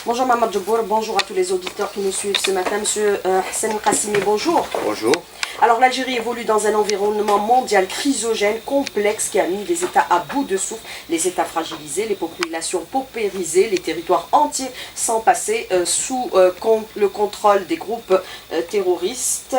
Bonjour Maman Djobour, bonjour à tous les auditeurs qui nous suivent ce matin. Monsieur Hassan Qassimi, bonjour. Bonjour. Alors l'Algérie évolue dans un environnement mondial chrysogène, complexe, qui a mis les États à bout de souffle, les États fragilisés, les populations paupérisées, les territoires entiers sans passer sous le contrôle des groupes terroristes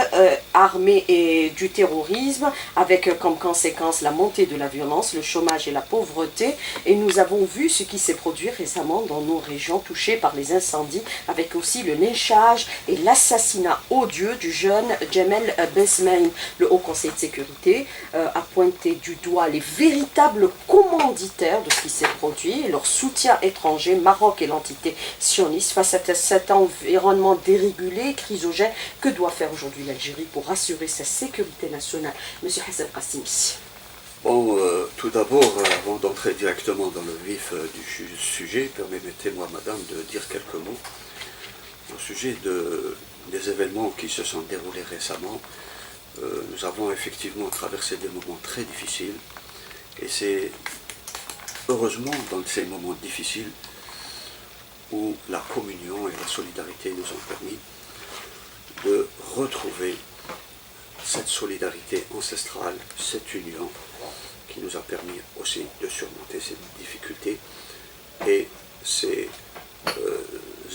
armés et du terrorisme, avec comme conséquence la montée de la violence, le chômage et la pauvreté. Et nous avons vu ce qui s'est produit récemment dans nos régions touchées par les incendies, avec aussi le lynchage et l'assassinat odieux du jeune Djamel Besmaïn. Le Haut Conseil de sécurité a pointé du doigt les véritables commanditaires de ce qui s'est produit et leur soutien étranger, Maroc et l'entité sioniste, face à cet environnement dérégulé, chrysogène. Que doit faire aujourd'hui l'Algérie pour assurer sa sécurité nationale? Monsieur Hassan Qassimi. Bon, tout d'abord, avant d'entrer directement dans le vif du sujet, permettez-moi, madame, de dire quelques mots au sujet des événements qui se sont déroulés récemment. Nous avons effectivement traversé des moments très difficiles, et c'est heureusement dans ces moments difficiles où la communion et la solidarité nous ont permis de retrouver cette solidarité ancestrale, cette union qui nous a permis aussi de surmonter ces difficultés et ces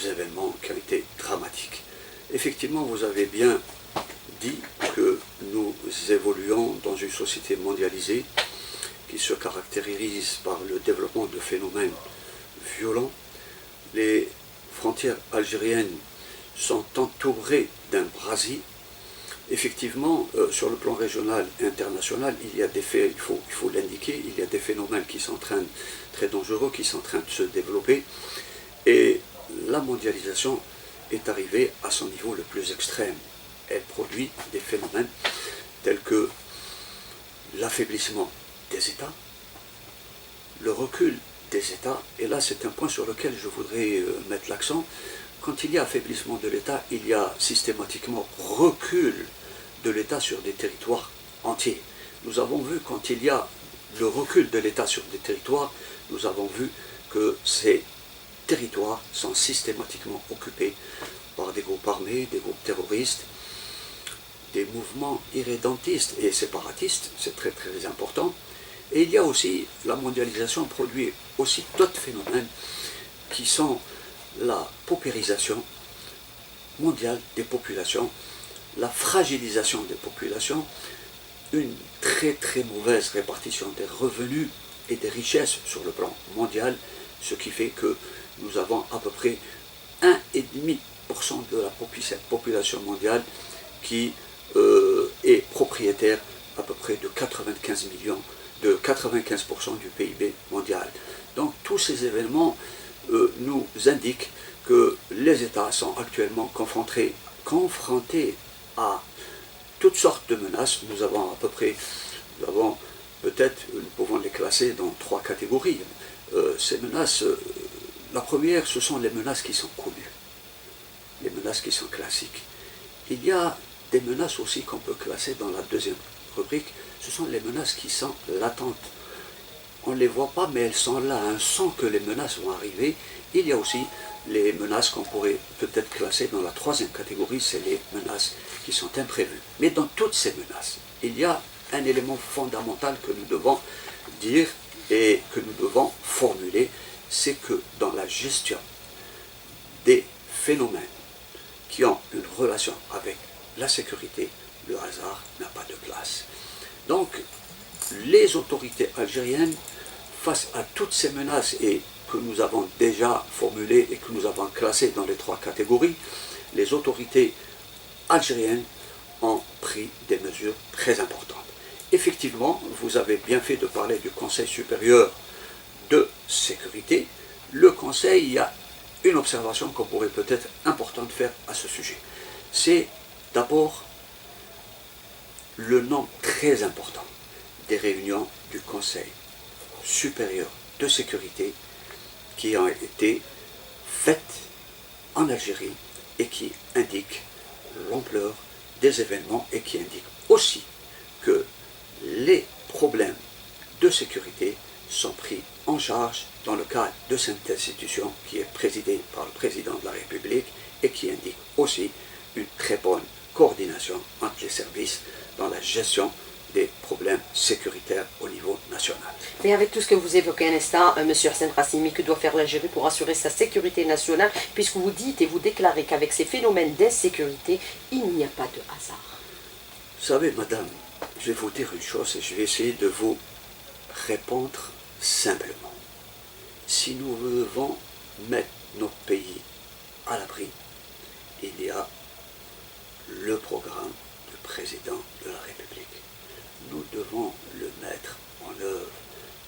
événements qui ont été dramatiques. Effectivement, vous avez bien dit que nous évoluons dans une société mondialisée qui se caractérise par le développement de phénomènes violents. Les frontières algériennes sont entourées d'un brasier. Effectivement, sur le plan régional et international, il y a des faits, il faut l'indiquer, il y a des phénomènes qui sont très dangereux, qui sont en train de se développer, et la mondialisation est arrivée à son niveau le plus extrême. Elle produit des phénomènes tels que l'affaiblissement des États, le recul des États, et là c'est un point sur lequel je voudrais mettre l'accent. Quand il y a affaiblissement de l'État, il y a systématiquement recul de l'État sur des territoires entiers. Nous avons vu, quand il y a le recul de l'État sur des territoires, nous avons vu que ces territoires sont systématiquement occupés par des groupes armés, des groupes terroristes, des mouvements irrédentistes et séparatistes, c'est très très important. Et il y a aussi, la mondialisation produit aussi d'autres phénomènes qui sont la paupérisation mondiale des populations, la fragilisation des populations, une très très mauvaise répartition des revenus et des richesses sur le plan mondial, ce qui fait que nous avons à peu près 1,5% de la population mondiale qui est propriétaire à peu près de 95 millions, de 95% du PIB mondial. Donc tous ces événements nous indiquent que les États sont actuellement confrontés à toutes sortes de menaces. Nous avons peut-être, nous pouvons les classer dans 3 catégories. Ces menaces, la première, ce sont les menaces qui sont connues, les menaces qui sont classiques. Il y a des menaces aussi qu'on peut classer dans la deuxième rubrique, ce sont les menaces qui sont latentes. On ne les voit pas, mais elles sont là, on sent que les menaces vont arriver. Il y a aussi les menaces qu'on pourrait peut-être classer dans la troisième catégorie, c'est les menaces qui sont imprévues. Mais dans toutes ces menaces, il y a un élément fondamental que nous devons dire et que nous devons formuler, c'est que dans la gestion des phénomènes qui ont une relation avec la sécurité, le hasard n'a pas de place. Donc, les autorités algériennes, face à toutes ces menaces et que nous avons déjà formulées et que nous avons classées dans les 3 catégories, les autorités algériennes ont pris des mesures très importantes. Effectivement, vous avez bien fait de parler du Conseil supérieur de sécurité. Le Conseil, il y a une observation qu'on pourrait peut-être importante faire à ce sujet. C'est d'abord le nombre très important des réunions du Conseil supérieur de sécurité qui ont été faites en Algérie et qui indiquent l'ampleur des événements et qui indiquent aussi que les problèmes de sécurité sont pris en charge dans le cadre de cette institution qui est présidée par le président de la République et qui indique aussi une très bonne coordination entre les services dans la gestion des problèmes sécuritaires au niveau national. Mais avec tout ce que vous évoquez un instant, M. Hossein Rassimi, que doit faire l'Algérie pour assurer sa sécurité nationale, puisque vous dites et vous déclarez qu'avec ces phénomènes d'insécurité, il n'y a pas de hasard. Vous savez, madame, je vais vous dire une chose et je vais essayer de vous répondre simplement. Si nous devons mettre notre pays à l'abri, il y a le programme du président de la République. Nous devons le mettre en œuvre.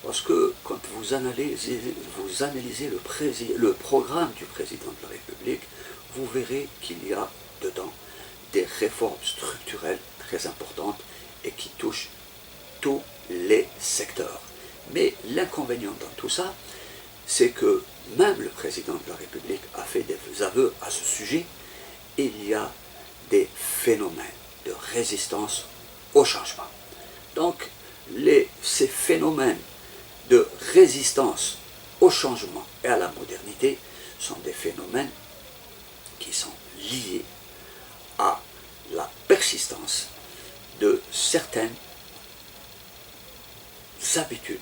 Parce que quand vous analysez le programme du président de la République, vous verrez qu'il y a dedans des réformes structurelles très importantes et qui touchent tous les secteurs. Mais l'inconvénient dans tout ça, c'est que même le président de la République a fait des aveux à ce sujet. Il y a des phénomènes de résistance au changement. Donc, ces phénomènes de résistance au changement et à la modernité sont des phénomènes qui sont liés à la persistance de certaines habitudes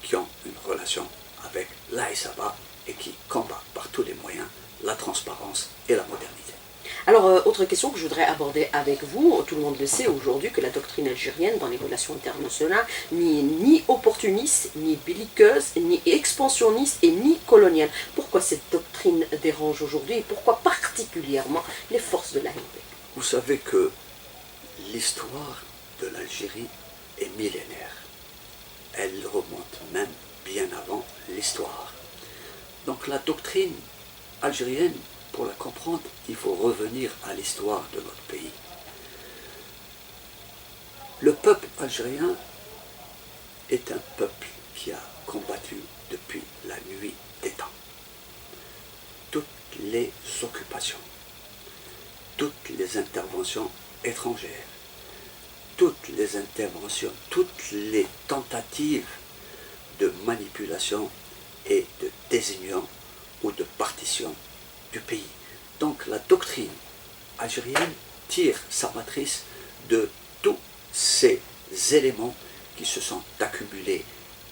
qui ont une relation avec l'Aïsaba et qui combattent par tous les moyens la transparence et la modernité. Alors, autre question que je voudrais aborder avec vous, tout le monde le sait aujourd'hui que la doctrine algérienne dans les relations internationales n'est ni opportuniste, ni belliqueuse, ni expansionniste et ni coloniale. Pourquoi cette doctrine dérange aujourd'hui et pourquoi particulièrement les forces de l'ANP? Vous savez que l'histoire de l'Algérie est millénaire. Elle remonte même bien avant l'histoire. Donc la doctrine algérienne, pour la comprendre, il faut revenir à l'histoire de notre pays. Le peuple algérien est un peuple qui a combattu depuis la nuit des temps. Toutes les occupations, toutes les interventions étrangères, toutes les interventions, toutes les tentatives de manipulation et de désunion ou de partition du pays. Donc la doctrine algérienne tire sa matrice de tous ces éléments qui se sont accumulés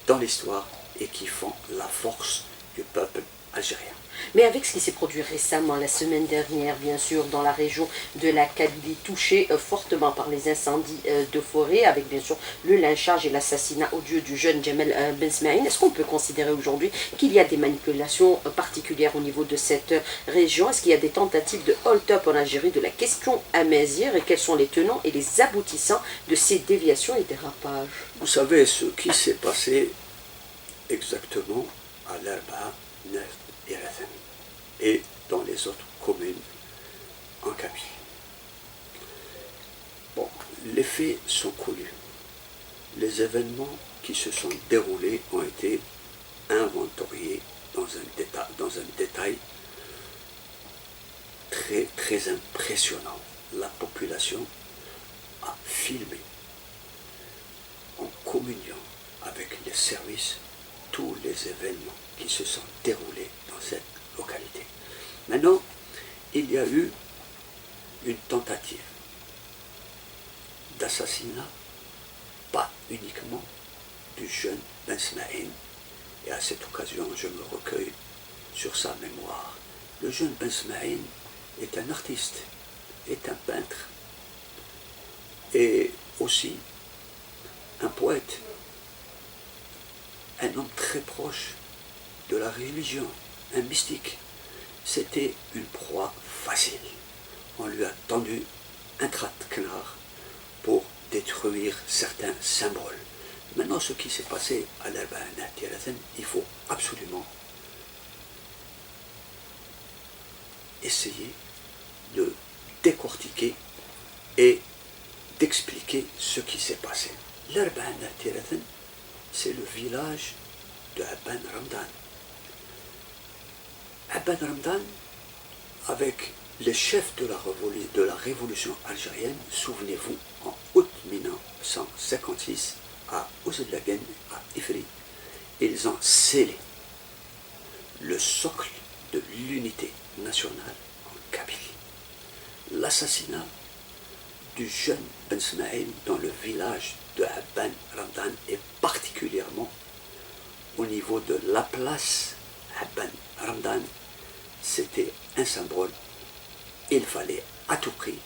dans l'histoire et qui font la force du peuple algérien. Mais avec ce qui s'est produit récemment, la semaine dernière, bien sûr, dans la région de la Kabylie, touchée fortement par les incendies de forêt, avec bien sûr le lynchage et l'assassinat odieux du jeune Djamel Ben Smaïn, est-ce qu'on peut considérer aujourd'hui qu'il y a des manipulations particulières au niveau de cette région? Est-ce qu'il y a des tentatives de hold-up en Algérie de la question amazigh et quels sont les tenants et les aboutissants de ces déviations et dérapages? Vous savez ce qui s'est passé exactement à l'Arba, et dans les autres communes en Kabylie. Bon, les faits sont connus. Les événements qui se sont déroulés ont été inventoriés dans un détail très, très impressionnant. La population a filmé en communion avec les services tous les événements qui se sont déroulés dans cette localité. Maintenant, il y a eu une tentative d'assassinat, pas uniquement du jeune Ben Smaïn, et à cette occasion je me recueille sur sa mémoire. Le jeune Ben Smaïn est un artiste, est un peintre, et aussi un poète, un homme très proche de la religion, un mystique. C'était une proie facile. On lui a tendu un traquenard pour détruire certains symboles. Maintenant, ce qui s'est passé à l'Arba, il faut absolument essayer de décortiquer et d'expliquer ce qui s'est passé. L'Arba, c'est le village de Abban Ramdan. Abban Ramdan, avec les chefs de la révolution algérienne, souvenez-vous, en août 1956, à Ouzelagen, à Ifri, ils ont scellé le socle de l'unité nationale en Kabylie. L'assassinat du jeune Ben Smaïl dans le village de Habban Ramdan et particulièrement au niveau de la place Habban Ramdan, c'était un symbole. Il fallait à tout prix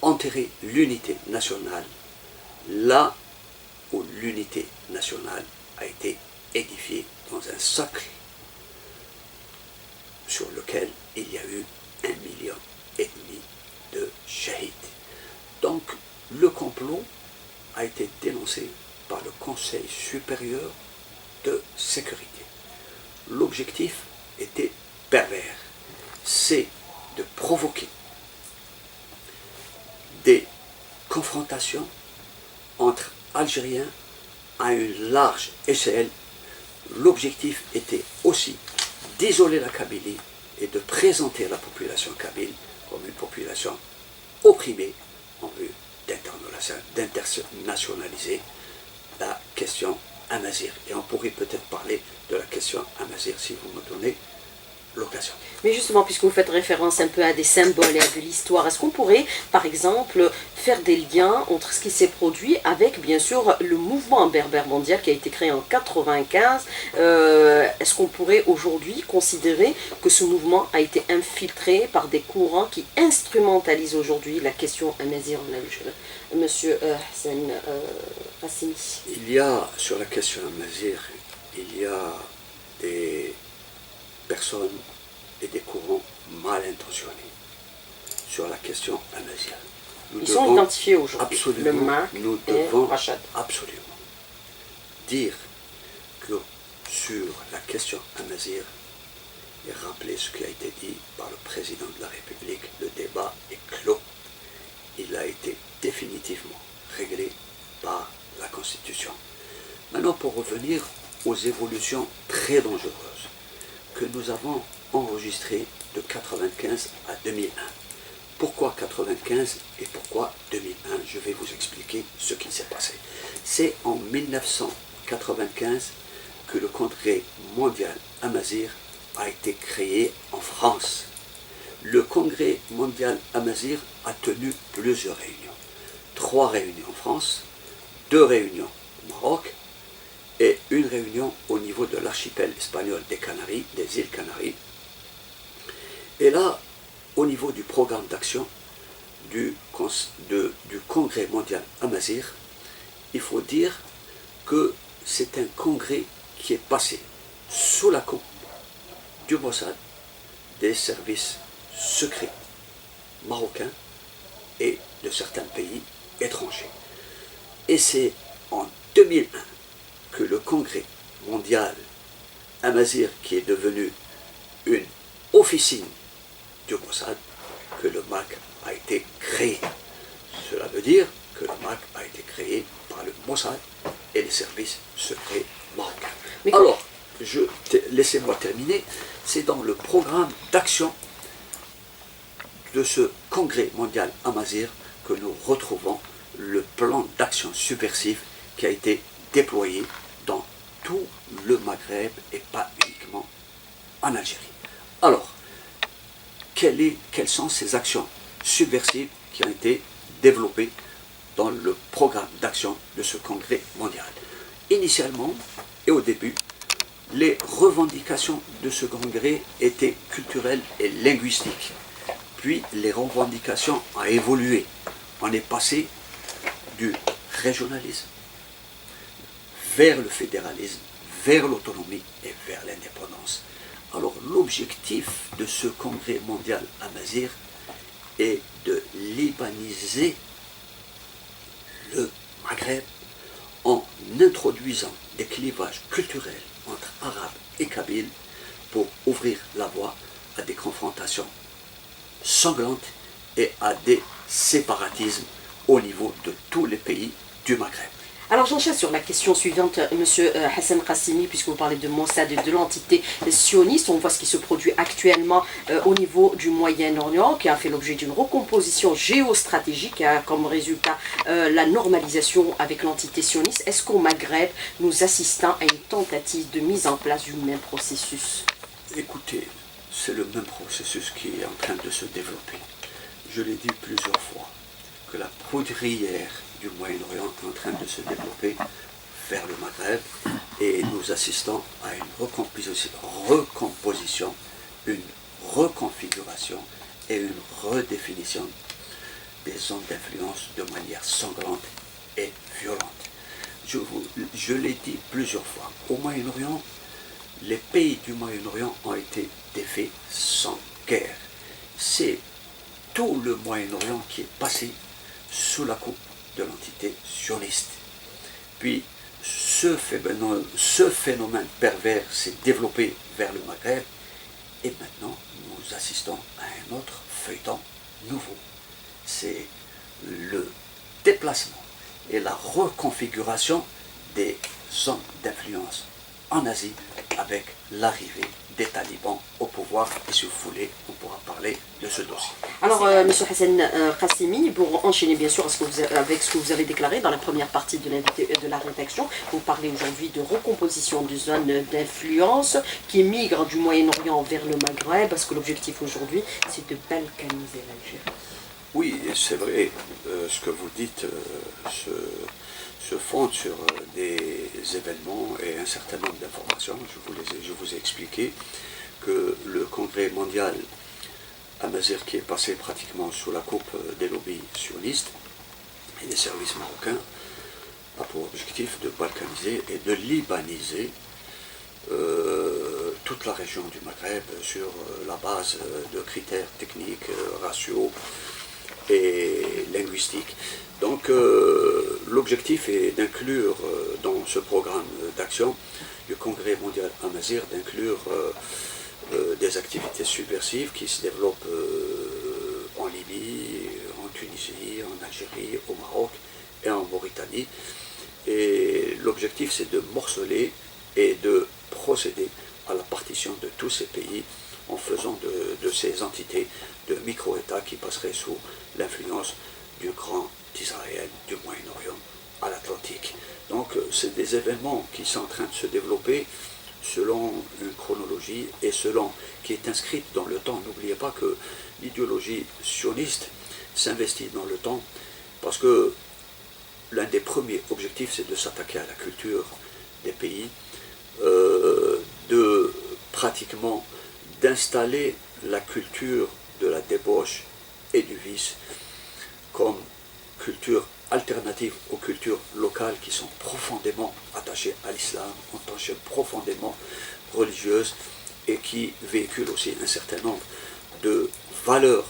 enterrer l'unité nationale là où l'unité nationale a été édifiée dans un socle sur lequel il y a eu 1,5 million de shahids. Donc le complot a été dénoncé par le Conseil supérieur de sécurité. L'objectif était pervers, c'est de provoquer des confrontations entre Algériens à une large échelle. L'objectif était aussi d'isoler la Kabylie et de présenter la population kabyle comme une population opprimée en vue d'internationaliser la question amazigh. Et on pourrait peut-être parler de la question amazigh si vous me donnez l'occasion. Mais justement, puisque vous faites référence un peu à des symboles et à de l'histoire, est-ce qu'on pourrait, par exemple, faire des liens entre ce qui s'est produit avec, bien sûr, le mouvement berbère mondial qui a été créé en 1995 Est-ce qu'on pourrait aujourd'hui considérer que ce mouvement a été infiltré par des courants qui instrumentalisent aujourd'hui la question amazigh en Algérie? Monsieur Hassan Hassimi. Il y a, sur la question amazigh, il y a des personnes et des courants mal intentionnés sur la question amazigh. Ils sont identifiés aujourd'hui. Absolument, Le MAC nous et devons Rachad. absolument dire que sur la question amazigh et rappeler ce qui a été dit par le président de la République, le débat est clos. Il a été définitivement réglé par la Constitution. Maintenant, pour revenir aux évolutions très dangereuses que nous avons enregistrées de 1995 à 2001. Pourquoi 1995 et pourquoi 2001? Je vais vous expliquer ce qui s'est passé. C'est en 1995 que le Congrès mondial amazigh a été créé en France. Le Congrès mondial amazigh a tenu plusieurs réunions. 3 réunions en France, 2 réunions au Maroc et une réunion au niveau de l'archipel espagnol des Canaries, des îles Canaries. Et là, au niveau du programme d'action du Congrès mondial amazigh, il faut dire que c'est un congrès qui est passé sous la coupe du Mossad, des services secrets marocains et de certains pays étrangers. Et c'est en 2001 que le Congrès mondial amazigh, qui est devenu une officine du Mossad, que le MAC a été créé. Cela veut dire que le MAC a été créé par le Mossad et les services secrets marocains. Mais alors, laissez-moi terminer, c'est dans le programme d'action de ce Congrès mondial amazigh que nous retrouvons le plan d'action subversif qui a été déployé dans tout le Maghreb et pas uniquement en Algérie. Alors, quelles sont ces actions subversives qui ont été développées dans le programme d'action de ce congrès mondial? Initialement et au début, les revendications de ce congrès étaient culturelles et linguistiques. Puis les revendications ont évolué. On est passé du régionalisme vers le fédéralisme, vers l'autonomie et vers l'indépendance. Alors l'objectif de ce congrès mondial amazigh est de libaniser le Maghreb en introduisant des clivages culturels entre arabes et kabyles pour ouvrir la voie à des confrontations sanglantes et à des séparatismes au niveau de tous les pays du Maghreb. Alors j'enchaîne sur la question suivante, Monsieur Hassan Qassimi, puisque vous parlez de Mossad et de l'entité sioniste. On voit ce qui se produit actuellement au niveau du Moyen-Orient, qui a fait l'objet d'une recomposition géostratégique, qui a comme résultat la normalisation avec l'entité sioniste. Est-ce qu'au Maghreb, nous assistons à une tentative de mise en place du même processus? Écoutez, c'est le même processus qui est en train de se développer. Je l'ai dit plusieurs fois, que la poudrière du Moyen-Orient est en train de se développer vers le Maghreb et nous assistons à une recomposition, une reconfiguration et une redéfinition des zones d'influence de manière sanglante et violente. Je l'ai dit plusieurs fois, au Moyen-Orient, les pays du Moyen-Orient ont été défaits sans guerre. C'est tout le Moyen-Orient qui est passé sous la coupe de l'entité sioniste. Puis ce phénomène pervers s'est développé vers le Maghreb et maintenant nous assistons à un autre feuilleton nouveau. C'est le déplacement et la reconfiguration des zones d'influence en Asie avec l'arrivée des talibans au pouvoir et si vous voulez, on pourra parler de ce dossier. Alors, M. Hassan Qassimi, pour enchaîner bien sûr avec ce que vous avez déclaré dans la première partie de la rédaction, vous parlez aujourd'hui de recomposition de zones d'influence qui migrent du Moyen-Orient vers le Maghreb, parce que l'objectif aujourd'hui, c'est de balkaniser l'Algérie. Oui, c'est vrai, ce que vous dites se fonde sur des événements et un certain nombre d'informations. Je vous ai expliqué que le congrès mondial Amazigh, qui est passé pratiquement sous la coupe des lobbies sionistes et des services marocains, a pour objectif de balkaniser et de libaniser toute la région du Maghreb sur la base de critères techniques, raciaux et linguistiques. Donc l'objectif est d'inclure dans ce programme d'action du Congrès mondial Amazigh, d'inclure des activités subversives qui se développent en Libye, en Tunisie, en Algérie, au Maroc et en Mauritanie. Et l'objectif c'est de morceler et de procéder à la partition de tous ces pays en faisant de ces entités de micro-États qui passeraient sous l'influence du Grand Israël, du Moyen-Orient à l'Atlantique. Donc c'est des événements qui sont en train de se développer selon une chronologie et qui est inscrite dans le temps. N'oubliez pas que l'idéologie sioniste s'investit dans le temps parce que l'un des premiers objectifs c'est de s'attaquer à la culture des pays, d'installer la culture de la débauche et du vice comme culture alternative aux cultures locales qui sont profondément attachées à l'islam, attachées profondément religieuses et qui véhiculent aussi un certain nombre de valeurs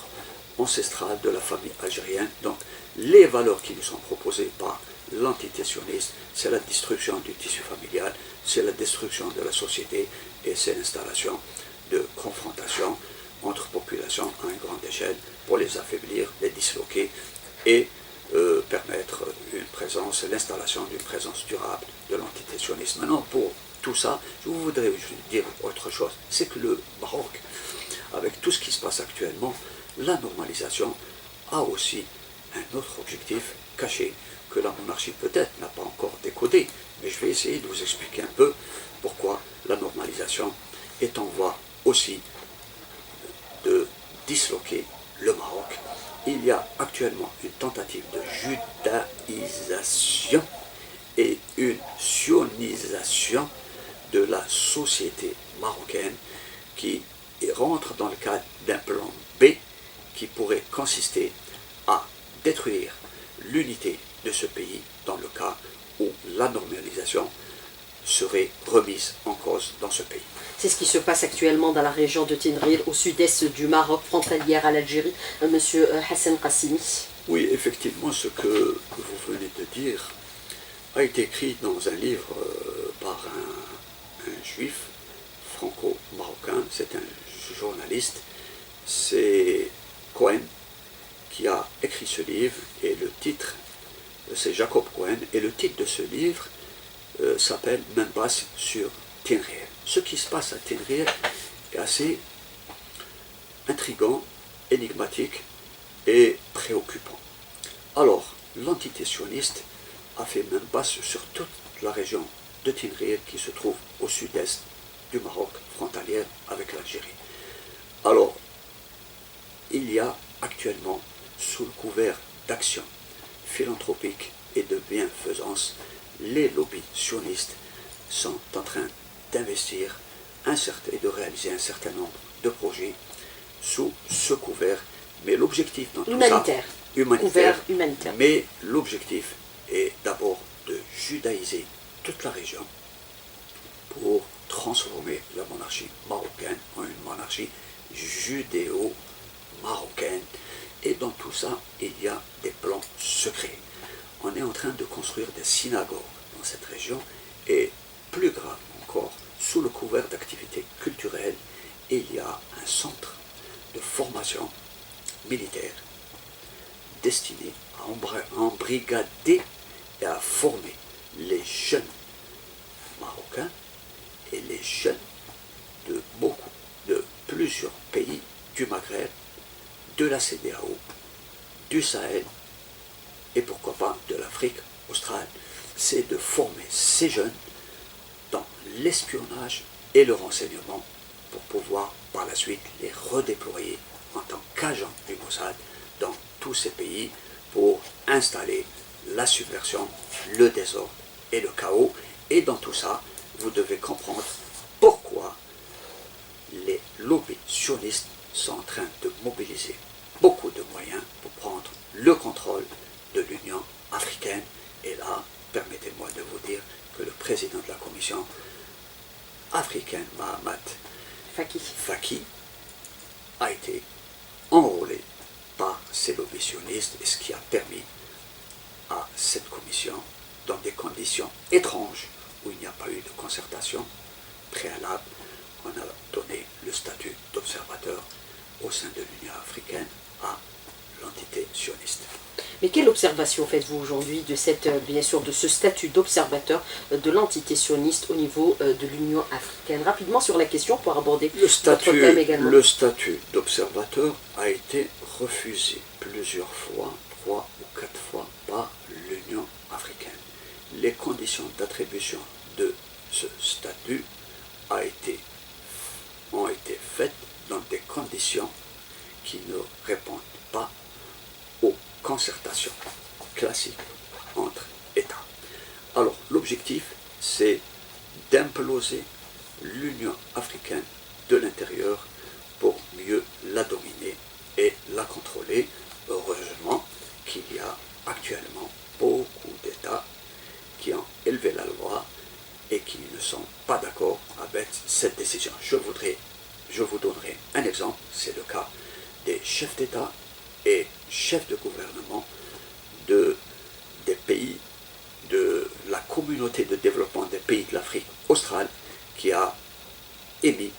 ancestrales de la famille algérienne. Donc les valeurs qui nous sont proposées par l'entité sioniste, c'est la destruction du tissu familial, c'est la destruction de la société et c'est l'installation de confrontations entre populations à une grande échelle pour les affaiblir, les disloquer et permettre l'installation d'une présence durable de l'entité sioniste. Maintenant, pour tout ça, je voudrais dire autre chose, c'est que le Maroc, avec tout ce qui se passe actuellement, la normalisation a aussi un autre objectif caché que la monarchie peut-être n'a pas encore décodé, mais je vais essayer de vous expliquer un peu pourquoi la normalisation est en voie aussi de disloquer le Maroc. Il y a actuellement une tentative de judaïsation et une sionisation de la société marocaine qui rentre dans le cadre d'un plan B qui pourrait consister à détruire l'unité de ce pays dans le cas où la normalisation serait remise en cause dans ce pays. C'est ce qui se passe actuellement dans la région de Tinril, au sud-est du Maroc, frontalière à l'Algérie. Monsieur Hassan Qassimi. Oui, effectivement, ce que vous venez de dire a été écrit dans un livre par un juif franco-marocain, c'est un journaliste, c'est Cohen qui a écrit ce livre et le titre c'est Jacob Cohen, et le titre de ce livre s'appelle Membas sur Tinriel. Ce qui se passe à Tinriel est assez intrigant, énigmatique et préoccupant. Alors, l'entité sioniste a fait Membas sur toute la région de Tinriel qui se trouve au sud-est du Maroc, frontalière avec l'Algérie. Alors, il y a actuellement, sous le couvert d'action philanthropique et de bienfaisance, les lobbies sionistes sont en train d'investir et de réaliser un certain nombre de projets sous ce couvert. Mais l'objectif dans tout humanitaire. ça, Couvert humanitaire. mais l'objectif est d'abord de judaïser toute la région pour transformer la monarchie marocaine en une monarchie judéo-marocaine. Et dans tout ça, il y a des plans secrets. On est en train de construire des synagogues dans cette région et, plus grave encore, sous le couvert d'activités culturelles, il y a un centre de formation militaire destiné à embrigader et à former les jeunes marocains et les jeunes de plusieurs pays du Maghreb, de la CEDEAO, du Sahel et pourquoi pas de l'Afrique australe. C'est de former ces jeunes dans l'espionnage et le renseignement pour pouvoir par la suite les redéployer en tant qu'agents du Mossad dans tous ces pays pour installer la subversion, le désordre et le chaos. Et dans tout ça, vous devez comprendre pourquoi les lobbies sionistes sont en train de mobiliser beaucoup de moyens pour prendre le contrôle de l'Union africaine. Et là, permettez-moi de vous dire que le président de la Commission africaine, Mahamat Faki, a été enrôlé par ces lobbies sionistes, et ce qui a permis à cette commission, dans des conditions étranges où il n'y a pas eu de concertation préalable, on a donné le statut d'observateur au sein de l'Union africaine à l'entité sioniste. Mais quelle observation faites-vous aujourd'hui de bien sûr, de ce statut d'observateur de l'entité sioniste au niveau de l'Union africaine? Rapidement sur la question pour aborder notre thème également. Le statut d'observateur a été refusé plusieurs fois, 3 ou 4 fois, par l'Union africaine. Les conditions d'attribution de ce statut ont été faites dans des conditions qui ne répondent pas aux concertations classiques entre États. Alors, l'objectif, c'est d'imploser l'Union africaine de l'intérieur pour mieux la dominer et la contrôler. Heureusement qu'il y a actuellement beaucoup d'États qui ont élevé la loi et qui ne sont pas d'accord avec cette décision. Je vous donnerai un exemple, c'est le cas des chefs d'État et chefs de gouvernement des pays de la communauté de développement des pays de l'Afrique australe qui a émis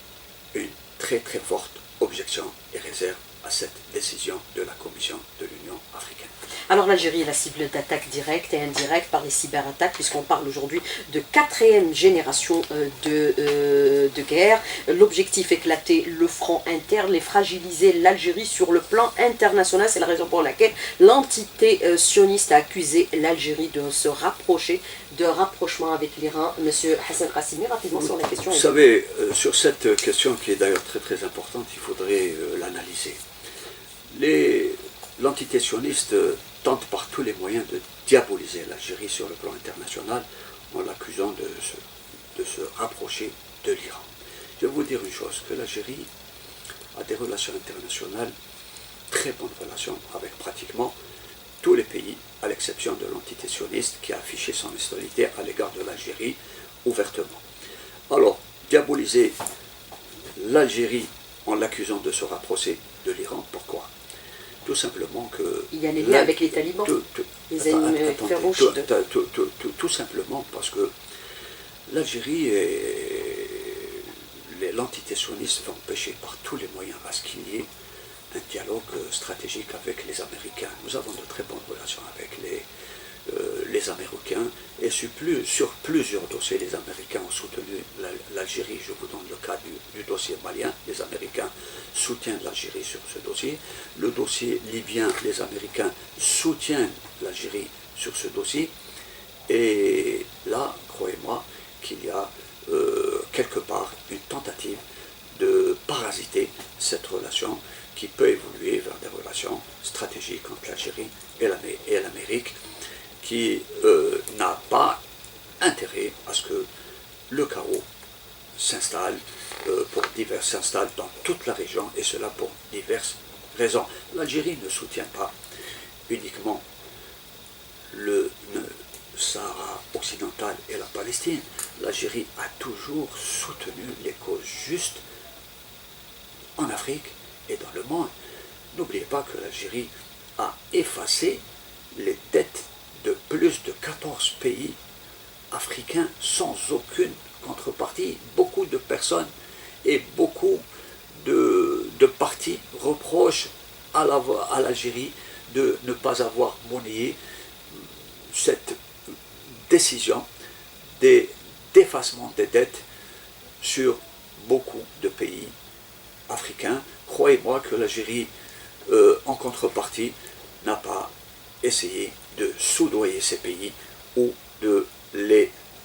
une très très forte objection et réserve à cette décision de la Commission de l'Union africaine. Alors l'Algérie est la cible d'attaques directes et indirectes par les cyberattaques, puisqu'on parle aujourd'hui de 4e génération de guerre. L'objectif, éclater le front interne et fragiliser l'Algérie sur le plan international. C'est la raison pour laquelle l'entité sioniste a accusé l'Algérie de se rapprocher, de rapprochement avec l'Iran. Monsieur Hassan Qassimi, rapidement sur la question. Vous savez, sur cette question qui est d'ailleurs très très importante, il faudrait l'analyser. L'entité sioniste tente par tous les moyens de diaboliser l'Algérie sur le plan international en l'accusant de se rapprocher de l'Iran. Je vais vous dire une chose, que l'Algérie a des relations internationales, très bonnes relations avec pratiquement tous les pays, à l'exception de l'entité sioniste qui a affiché son hostilité à l'égard de l'Algérie ouvertement. Alors, diaboliser l'Algérie en l'accusant de se rapprocher de l'Iran, pourquoi ? Tout simplement que... Il y a les liens avec les talibans, les ennemis féroces. Tout simplement parce que l'Algérie et l'entité sioniste va empêcher par tous les moyens à ce qu'il y ait un dialogue stratégique avec les Américains. Nous avons de très bonnes relations avec les Américains, et sur plusieurs dossiers, les Américains ont soutenu l'Algérie. Je vous donne le cas du dossier malien, les Américains soutiennent l'Algérie sur ce dossier. Le dossier libyen, les Américains soutiennent l'Algérie sur ce dossier. Et là, croyez-moi, qu'il y a quelque part une tentative de parasiter cette relation qui peut évoluer vers des relations stratégiques entre l'Algérie et l'Amérique, qui n'a pas intérêt à ce que le chaos s'installe s'installe dans toute la région, et cela pour diverses raisons. L'Algérie ne soutient pas uniquement le Sahara occidental et la Palestine. L'Algérie a toujours soutenu les causes justes en Afrique et dans le monde. N'oubliez pas que l'Algérie a effacé les dettes de plus de 14 pays africains sans aucune contrepartie. Beaucoup de personnes et beaucoup de partis reprochent à l'Algérie de ne pas avoir monnayé cette décision d'effacement des dettes sur beaucoup de pays africains. Croyez-moi que l'Algérie, en contrepartie, n'a pas essayé de soudoyer ces pays ou de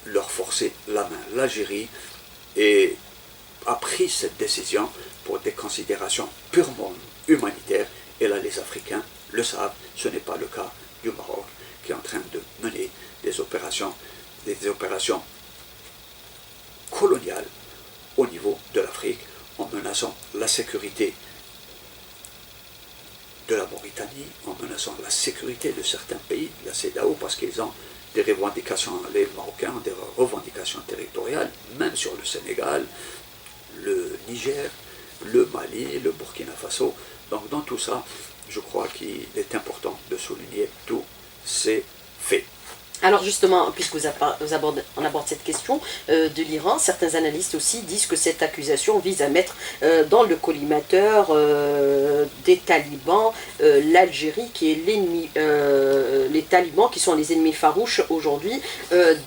leur forcer la main. L'Algérie a pris cette décision pour des considérations purement humanitaires, et là les Africains le savent. Ce n'est pas le cas du Maroc, qui est en train de mener des opérations coloniales au niveau de l'Afrique, en menaçant la sécurité de la Mauritanie, en menaçant la sécurité de certains pays de la CEDEAO, parce qu'ils ont des revendications, les Marocains ont des revendications territoriales, même sur le Sénégal, le Niger, le Mali, le Burkina Faso. Donc dans tout ça, je crois qu'il est important de souligner tous ces faits. Alors justement, puisque on aborde cette question de l'Iran, certains analystes aussi disent que cette accusation vise à mettre dans le collimateur des talibans l'Algérie, qui est l'ennemi, les talibans qui sont les ennemis farouches aujourd'hui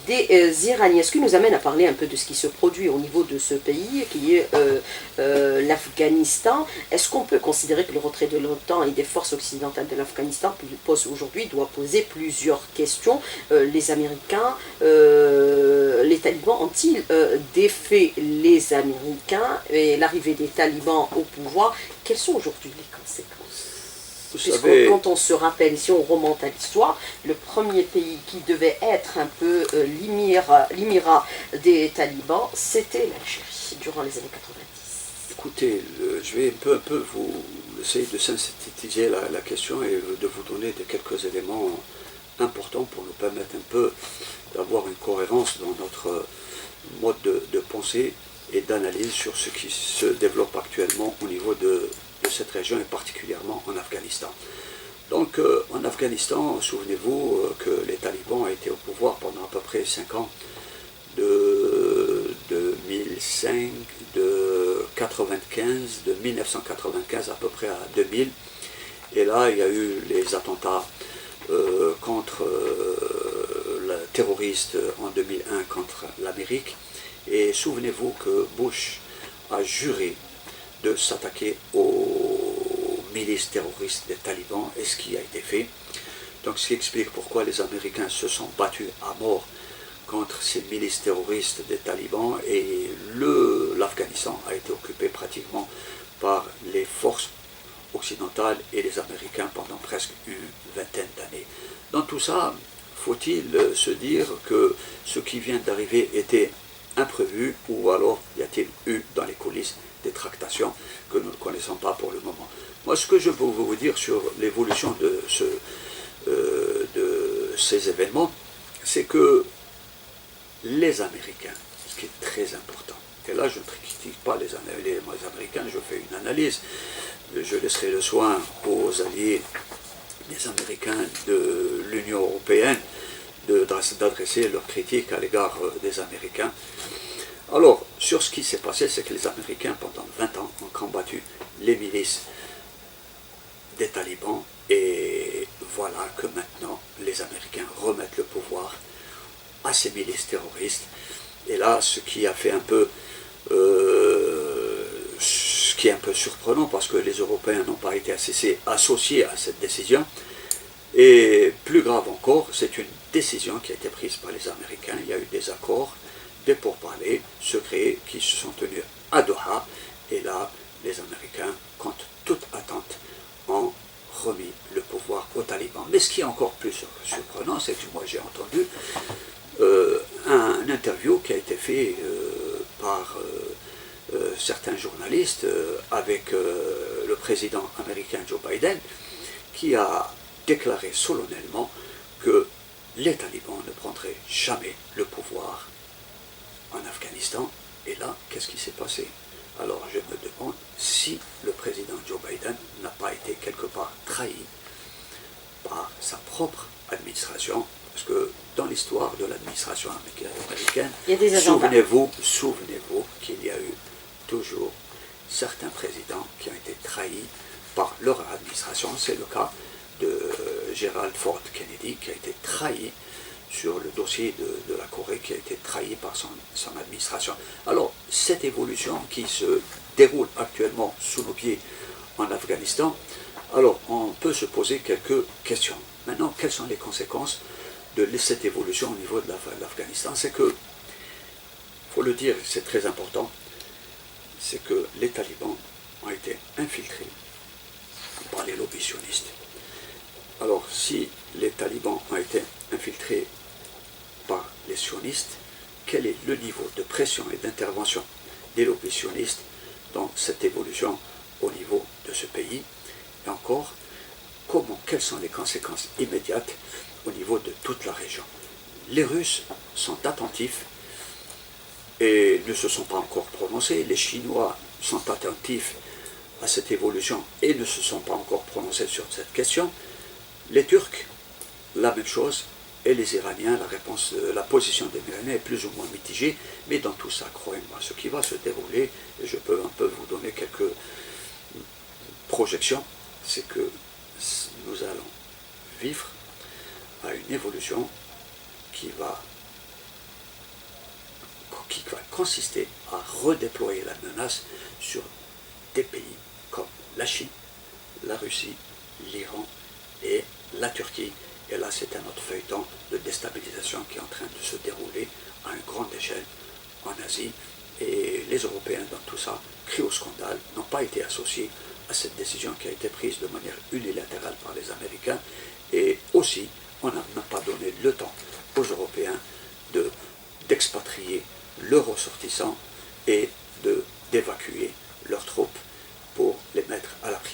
des Iraniens. Ce qui nous amène à parler un peu de ce qui se produit au niveau de ce pays, qui est l'Afghanistan. Est-ce qu'on peut considérer que le retrait de l'OTAN et des forces occidentales de l'Afghanistan doit poser plusieurs questions? Les Américains, les talibans ont-ils défait les Américains, et l'arrivée des talibans au pouvoir, quelles sont aujourd'hui les conséquences? Puisque quand on se rappelle, si on remonte à l'histoire, le premier pays qui devait être un peu l'émirat des talibans, c'était l'Algérie, durant les années 90. Écoutez, je vais un peu vous essayer de synthétiser la question et de vous donner quelques éléments importants pour nous permettre un peu d'avoir une cohérence dans notre mode de pensée et d'analyse sur ce qui se développe actuellement au niveau de cette région, et particulièrement en Afghanistan. Donc en Afghanistan, souvenez-vous que les talibans ont été au pouvoir pendant à peu près 5 ans, de 2005, de 1995 à peu près à 2000. Et là, il y a eu les attentats contre le terroriste en 2001 contre l'Amérique. Et souvenez-vous que Bush a juré de s'attaquer aux milices terroristes des talibans, et ce qui a été fait. Donc ce qui explique pourquoi les Américains se sont battus à mort contre ces milices terroristes des talibans, et l'Afghanistan a été occupé pratiquement par les forces occidentales et les Américains pendant presque une vingtaine d'années. Dans tout ça, faut-il se dire que ce qui vient d'arriver était imprévu, ou alors y a-t-il eu dans les coulisses des tractations que nous ne connaissons pas pour le moment? Moi, ce que je peux vous dire sur l'évolution de ces événements, c'est que les Américains, ce qui est très important, et là je ne critique pas les Américains, je fais une analyse, je laisserai le soin aux alliés des Américains de l'Union européenne d'adresser leurs critiques à l'égard des Américains. Alors, sur ce qui s'est passé, c'est que les Américains, pendant 20 ans, ont combattu les milices des talibans, et voilà que maintenant les Américains remettent le pouvoir à ces milices terroristes. Et là, ce qui a fait un peu, ce qui est un peu surprenant, parce que les Européens n'ont pas été associés à cette décision, et plus grave encore, c'est une décision qui a été prise par les Américains. Il y a eu des accords, des pourparlers secrets qui se sont tenus à Doha, et là, les Américains, contre toute attente, ont remis le pouvoir aux talibans. Mais ce qui est encore plus surprenant, c'est que moi j'ai entendu un interview qui a été fait par certains journalistes avec le président américain Joe Biden, qui a déclaré solennellement que les talibans ne prendraient jamais le pouvoir en Afghanistan. Et là, qu'est-ce qui s'est passé? Alors je me demande si le président Joe Biden n'a pas été quelque part trahi par sa propre administration, parce que dans l'histoire de l'administration américaine, souvenez-vous qu'il y a eu toujours certains présidents qui ont été trahis par leur administration. C'est le cas de Gerald Ford Kennedy, qui a été trahi sur le dossier de la Corée, qui a été trahi par son administration. Alors, cette évolution qui se déroule actuellement sous nos pieds en Afghanistan, alors on peut se poser quelques questions. Maintenant, quelles sont les conséquences de cette évolution au niveau de l'Afghanistan? C'est que, il faut le dire, c'est très important, c'est que les talibans ont été infiltrés par les lobbies sionistes. Alors, si les talibans ont été infiltrés par les sionistes, quel est le niveau de pression et d'intervention des lobbies sionistes dans cette évolution au niveau de ce pays? Et encore, quelles sont les conséquences immédiates au niveau de toute la région? Les Russes sont attentifs et ne se sont pas encore prononcés. Les Chinois sont attentifs à cette évolution et ne se sont pas encore prononcés sur cette question. Les Turcs, la même chose, et les Iraniens, la position des Iraniens est plus ou moins mitigée, mais dans tout ça, croyez-moi, ce qui va se dérouler, et je peux un peu vous donner quelques projections, c'est que nous allons vivre à une évolution qui va consister à redéployer la menace sur des pays comme la Chine, la Russie, l'Iran et la Turquie. Et là, c'est un autre feuilleton de déstabilisation qui est en train de se dérouler à une grande échelle en Asie. Et les Européens, dans tout ça, crient au scandale, n'ont pas été associés à cette décision qui a été prise de manière unilatérale par les Américains. Et aussi, on n'a même pas donné le temps aux Européens d'expatrier leurs ressortissants et d'évacuer leurs troupes pour les mettre à l'abri.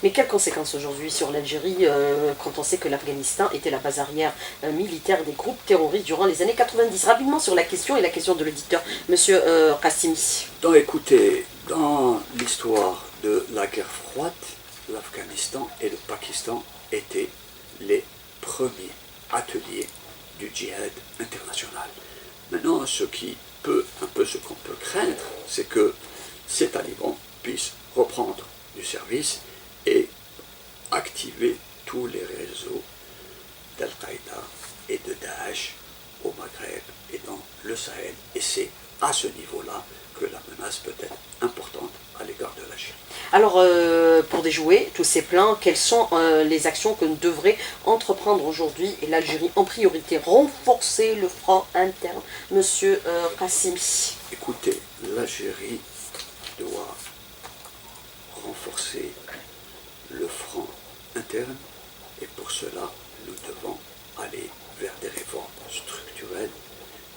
Mais quelles conséquences aujourd'hui sur l'Algérie quand on sait que l'Afghanistan était la base arrière militaire des groupes terroristes durant les années 90? Rapidement sur la question et la question de l'auditeur, Monsieur Qassimi. Donc écoutez, dans l'histoire de la guerre froide, l'Afghanistan et le Pakistan étaient les premiers ateliers du djihad international. Maintenant, ce qu'on peut craindre, c'est que ces talibans puissent reprendre du service et activer tous les réseaux d'Al-Qaïda et de Daesh au Maghreb et dans le Sahel. Et c'est à ce niveau-là que la menace peut être importante à l'égard de l'Algérie. Alors, pour déjouer tous ces plans, quelles sont les actions que devrait entreprendre aujourd'hui et l'Algérie en priorité? Renforcer le front interne, Monsieur Qassimi. Écoutez, l'Algérie doit renforcer le front interne et pour cela, nous devons aller vers des réformes structurelles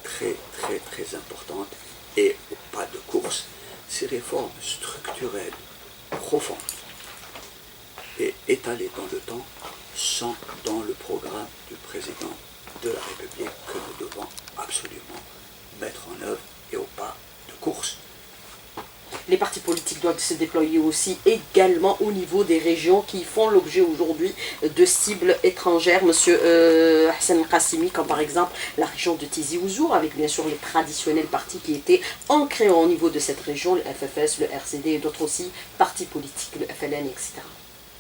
très importantes et au pas de course. Ces réformes structurelles profondes et étalées dans le temps sont dans le programme du président de la République que nous devons absolument mettre en œuvre et au pas de course. Les partis politiques doivent se déployer aussi également au niveau des régions qui font l'objet aujourd'hui de cibles étrangères. Monsieur Hassan Qassimi, comme par exemple la région de Tizi Ouzou, avec bien sûr les traditionnels partis qui étaient ancrés au niveau de cette région, le FFS, le RCD et d'autres aussi partis politiques, le FLN, etc.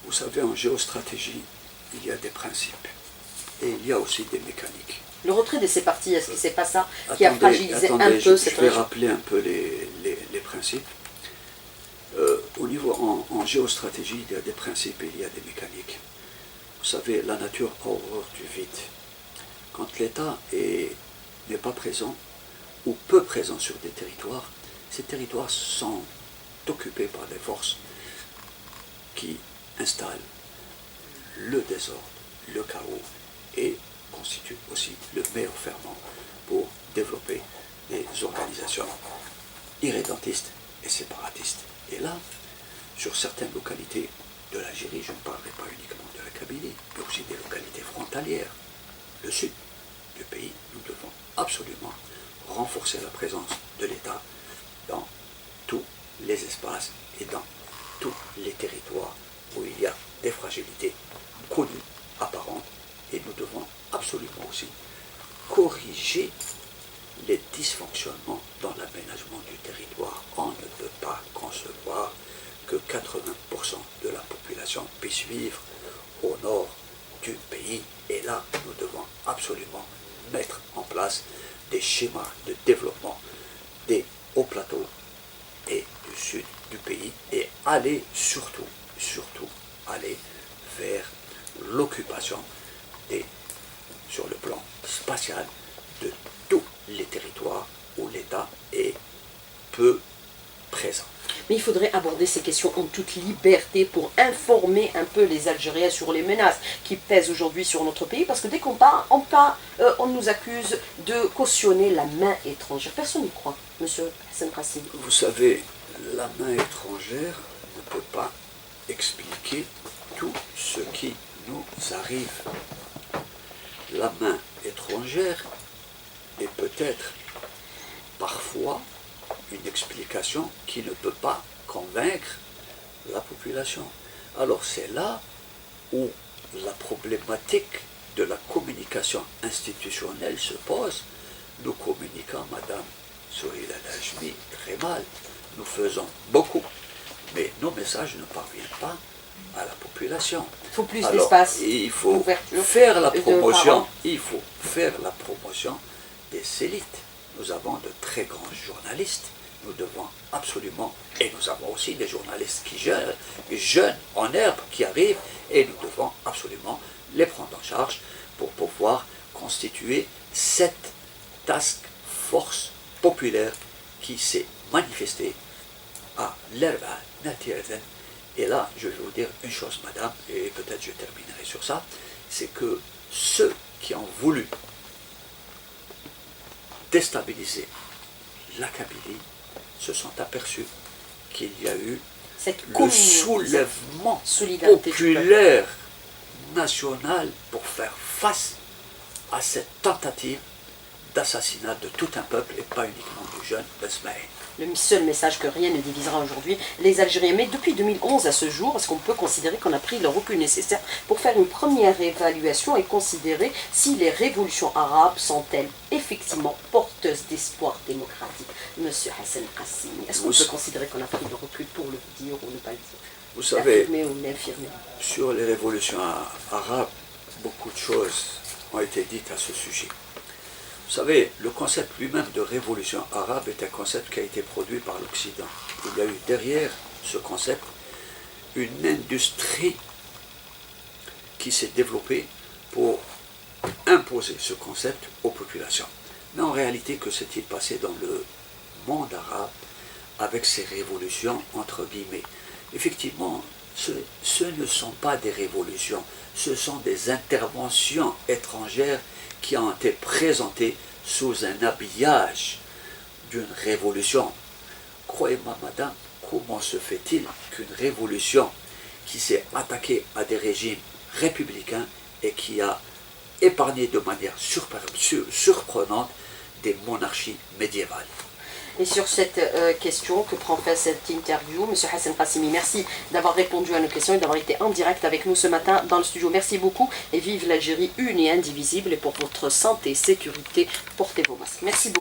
Vous savez, en géostratégie, il y a des principes et il y a aussi des mécaniques. Le retrait de ces partis, est-ce que c'est pas ça qui a fragilisé attendez, un peu cette je vais région? rappeler un peu les principes. Au niveau en géostratégie, il y a des principes et il y a des mécaniques. Vous savez, la nature a horreur du vide. Quand l'État n'est pas présent ou peu présent sur des territoires, ces territoires sont occupés par des forces qui installent le désordre, le chaos et constituent aussi le meilleur ferment pour développer des organisations irrédentistes et séparatistes. Et là, sur certaines localités de l'Algérie, je ne parlerai pas uniquement de la Kabylie, mais aussi des localités frontalières, le sud du pays, nous devons absolument renforcer la présence de l'État dans tous les espaces et dans tous les territoires où il y a des fragilités connues, apparentes, et nous devons absolument aussi corriger les dysfonctionnements dans l'aménagement du territoire. On ne peut pas concevoir que 80% de la population puisse vivre au nord du pays. Et là, nous devons absolument mettre en place des schémas de développement des hauts plateaux et du sud du pays et aller surtout aller vers l'occupation sur le plan spatial de tous les territoires où l'État est peu présent. Mais il faudrait aborder ces questions en toute liberté pour informer un peu les Algériens sur les menaces qui pèsent aujourd'hui sur notre pays, parce que dès qu'on parle, on nous accuse de cautionner la main étrangère. Personne n'y croit, monsieur Hassan Qassimi. Vous savez, la main étrangère ne peut pas expliquer tout ce qui nous arrive. La main étrangère est peut-être parfois une explication qui ne peut pas convaincre la population. Alors c'est là où la problématique de la communication institutionnelle se pose. Nous communiquons, Madame Souheila Najmi, très mal. Nous faisons beaucoup, mais nos messages ne parviennent pas à la population. Il faut plus d'espace. Il faut faire la promotion. Il faut faire la promotion des élites. Nous avons de très grands journalistes. Nous devons absolument, et nous avons aussi des journalistes qui jeunes en herbe qui arrivent, et nous devons absolument les prendre en charge pour pouvoir constituer cette task force populaire qui s'est manifestée à l'Erba Natirzen. Et là, je vais vous dire une chose, madame, et peut-être je terminerai sur ça, c'est que ceux qui ont voulu déstabiliser la Kabylie se sont aperçus qu'il y a eu le soulèvement populaire national pour faire face à cette tentative d'assassinat de tout un peuple et pas uniquement du jeune Besmaïl. Le seul message que rien ne divisera aujourd'hui les Algériens. Mais depuis 2011 à ce jour, est-ce qu'on peut considérer qu'on a pris le recul nécessaire pour faire une première évaluation et considérer si les révolutions arabes sont-elles effectivement porteuses d'espoir démocratique? Monsieur Hassan Qassimi, est-ce qu'on peut considérer qu'on a pris le recul pour le dire ou ne pas le dire? Vous savez, ou l'infirmer? Sur les révolutions arabes, beaucoup de choses ont été dites à ce sujet. Vous savez, le concept lui-même de révolution arabe est un concept qui a été produit par l'Occident. Il y a eu derrière ce concept une industrie qui s'est développée pour imposer ce concept aux populations. Mais en réalité, que s'est-il passé dans le monde arabe avec ces révolutions entre guillemets? Effectivement, ce ne sont pas des révolutions, ce sont des interventions étrangères qui ont été présentées sous un habillage d'une révolution. Croyez-moi, madame, comment se fait-il qu'une révolution qui s'est attaquée à des régimes républicains et qui a épargné de manière surprenante des monarchies médiévales? Et sur cette question que prend fait cette interview, M. Hassan Qassimi, merci d'avoir répondu à nos questions et d'avoir été en direct avec nous ce matin dans le studio. Merci beaucoup et vive l'Algérie une et indivisible. Et pour votre santé et sécurité, portez vos masques. Merci beaucoup.